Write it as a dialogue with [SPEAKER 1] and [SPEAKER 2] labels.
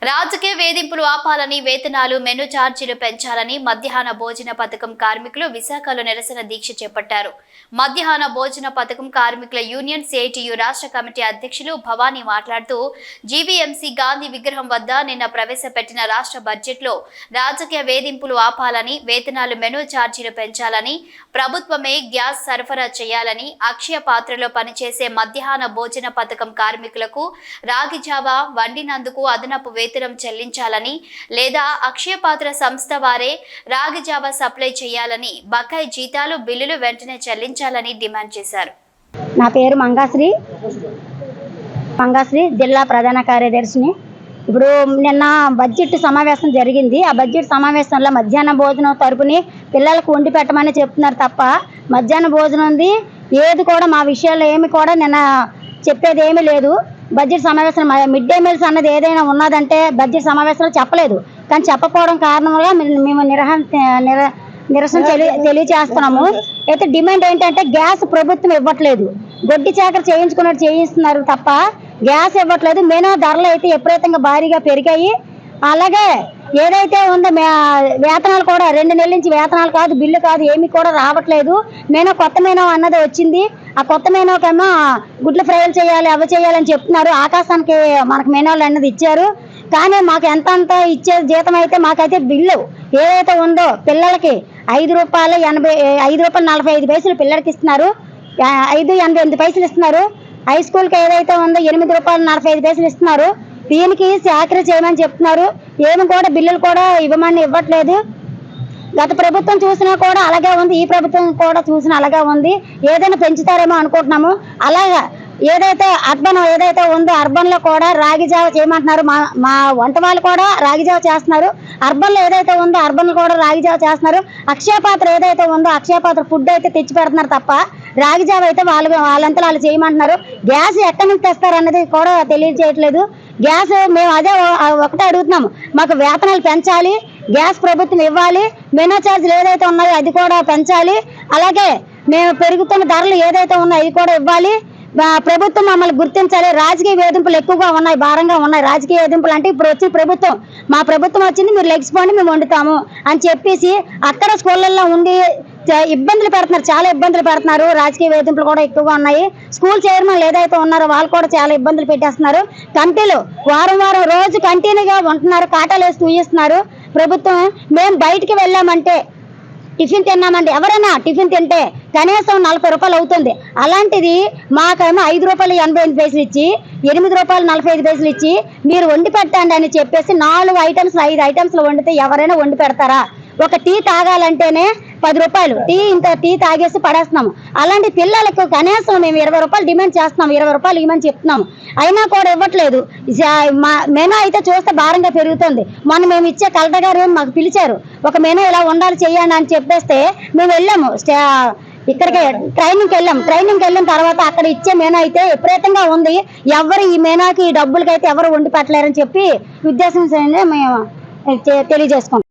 [SPEAKER 1] రాజకీయ వేధింపులు ఆపాలని, వేతనాలు, మెను ఛార్జీలు పెంచాలని మధ్యాహ్న భోజన పథకం కార్మికులు విశాఖలో నిరసన దీక్ష చేపట్టారు. మధ్యాహ్న భోజన పథకం కార్మికుల యూనియన్ సిఐటియు రాష్ట్ర కమిటీ అధ్యక్షులు భవానీ మాట్లాడుతూ, జీవీఎంసీ గాంధీ విగ్రహం వద్ద నిన్న ప్రవేశపెట్టిన రాష్ట్ర బడ్జెట్లో రాజకీయ వేధింపులు ఆపాలని, వేతనాలు, మెను ఛార్జీలు పెంచాలని, ప్రభుత్వమే గ్యాస్ సరఫరా చేయాలని, అక్షయ పాత్రలో పనిచేసే మధ్యాహ్న భోజన పథకం కార్మికులకు రాగి జావా వండినందుకు అదనపు వేతనం చెల్లించాలని, లేదా అక్షయ పాత్ర సంస్థ వారే రాగి జావా సప్లై చేయాలని, బకాయి జీతాలు బిల్లులు వెంటనే చెల్లించాలని డిమాండ్ చేశారు.
[SPEAKER 2] నా పేరు మంగాశ్రీ జిల్లా ప్రధాన కార్యదర్శిని. ఇప్పుడు నిన్న బడ్జెట్ సమావేశం జరిగింది. ఆ బడ్జెట్ సమావేశంలో మధ్యాహ్న భోజనం తరపుని పిల్లలకు వండి పెట్టమని చెప్తున్నారు తప్ప మధ్యాహ్న భోజనంది ఏది కూడా మా విషయాల్లో ఏమి కూడా నిన్న చెప్పేది ఏమీ లేదు. బడ్జెట్ సమావేశం మిడ్ డే మీల్స్ అన్నది ఏదైనా ఉన్నదంటే బడ్జెట్ సమావేశంలో చెప్పలేదు. కానీ చెప్పకపోవడం కారణంగా మేము నిరసన తెలియజేస్తున్నాము. అయితే డిమాండ్ ఏంటంటే గ్యాస్ ప్రభుత్వం ఇవ్వట్లేదు. గొడ్డి చాకరీ చేయిస్తున్నారు తప్ప గ్యాస్ ఇవ్వట్లేదు. మెనూ ధరలు అయితే విపరీతంగా భారీగా పెరిగాయి. అలాగే ఏదైతే ఉందో వేతనాలు కూడా 2 నెలల నుంచి వేతనాలు కాదు, బిల్లు కాదు, ఏమీ కూడా రావట్లేదు. కొత్త మెనూ అన్నది వచ్చింది. ఆ కొత్త మెనూకేమో గుడ్లు ఫ్రైలు చేయాలి, అవి చేయాలని చెప్తున్నారు. ఆకాశానికి మనకు మెనూలు అన్నది ఇచ్చారు. కానీ మాకు ఎంత ఇచ్చే జీతం అయితే మాకైతే బిల్లు ఏదైతే ఉందో పిల్లలకి ₹5.45 పిల్లలకి ఇస్తున్నారు. 5.88 ఇస్తున్నారు. హై స్కూల్కి ఏదైతే ఉందో ₹8.45 ఇస్తున్నారు. దీనికి చాకరీ చేయమని చెప్తున్నారు. ఏమి కూడా బిల్లులు కూడా ఇవ్వట్లేదు. గత ప్రభుత్వం చూసినా కూడా అలాగే ఉంది, ఈ ప్రభుత్వం కూడా చూసినా అలాగే ఉంది. ఏదైనా పెంచుతారేమో అనుకుంటున్నాము. అలాగా ఏదైతే ఉందో అర్బన్లో కూడా రాగి జావ చేయమంటున్నారు. మా వంట వాళ్ళు కూడా రాగి జావ చేస్తున్నారు. అర్బన్లో ఏదైతే ఉందో అర్బన్లో కూడా రాగి జావ చేస్తున్నారు. అక్షయ పాత్ర ఏదైతే ఉందో అక్షయ పాత్ర ఫుడ్ అయితే తెచ్చి పెడుతున్నారు తప్ప రాగి జావ అయితే వాళ్ళంతా వాళ్ళు చేయమంటున్నారు. గ్యాస్ ఎక్కడి నుంచి తెస్తారన్నది కూడా తెలియజేయట్లేదు. గ్యాస్ మేము అదే ఒకటే అడుగుతున్నాము, మాకు వేతనాలు పెంచాలి, గ్యాస్ ప్రభుత్వం ఇవ్వాలి, మెనూ ఛార్జీలు ఏదైతే ఉన్నాయో అది కూడా పెంచాలి. అలాగే మేము పెరుగుతున్న ధరలు ఏదైతే ఉన్నాయో అది కూడా ఇవ్వాలి. ప్రభుత్వం మమ్మల్ని గుర్తించాలి. రాజకీయ వేధింపులు ఎక్కువగా ఉన్నాయి, భారంగా ఉన్నాయి. రాజకీయ వేధింపులు అంటే ఇప్పుడు వచ్చి ప్రభుత్వం, మా ప్రభుత్వం వచ్చింది, మీరు లెగ్స్పోండి, మేము వండుతాము అని చెప్పేసి అక్కడ స్కూళ్ళల్లో ఉండి ఇబ్బందులు పెడుతున్నారు, చాలా ఇబ్బందులు పెడుతున్నారు. రాజకీయ వేధింపులు కూడా ఎక్కువగా ఉన్నాయి. స్కూల్ చైర్మన్లు ఏదైతే ఉన్నారో వాళ్ళు కూడా చాలా ఇబ్బందులు పెట్టేస్తున్నారు. కమిటీలు వారం రోజు కంటిన్యూగా ఉంటున్నారు, కాటాలు వేసి తూయిస్తున్నారు. ప్రభుత్వం మేము బయటికి వెళ్ళామంటే టిఫిన్ తిన్నామండి, ఎవరైనా టిఫిన్ తింటే కనీసం ₹40 అవుతుంది. అలాంటిది మాకేమో ₹5.88 ఇచ్చి ₹8.45 ఇచ్చి మీరు వండి పెట్టండి అని చెప్పేసి 4 ఐటమ్స్ 5 ఐటమ్స్లు వండితే ఎవరైనా వండి పెడతారా? ఒక టీ తాగాలంటేనే ₹10. టీ తాగేసి పడేస్తున్నాము. అలాంటి పిల్లలకు కనీసం మేము ₹20 డిమాండ్ చేస్తున్నాము, ₹20 ఇవ్వమని చెప్తున్నాము. అయినా కూడా ఇవ్వట్లేదు. మెనూ అయితే చూస్తే భారంగా పెరుగుతుంది. మొన్న మేము ఇచ్చే కలెక్టర్ గారు మాకు పిలిచారు, ఒక మెనూ ఇలా ఉండాలి చేయండి అని చెప్పేస్తే మేము వెళ్ళాము. ఇక్కడికి ట్రైనింగ్కి వెళ్ళిన తర్వాత అక్కడ ఇచ్చే మెనూ అయితే విపరీతంగా ఉంది. ఎవరు ఈ మెనూకి ఈ డబ్బులకైతే ఎవరు వండి పెట్టలేరని చెప్పి ఉద్దేశం మేము తెలియజేసుకుంటాం.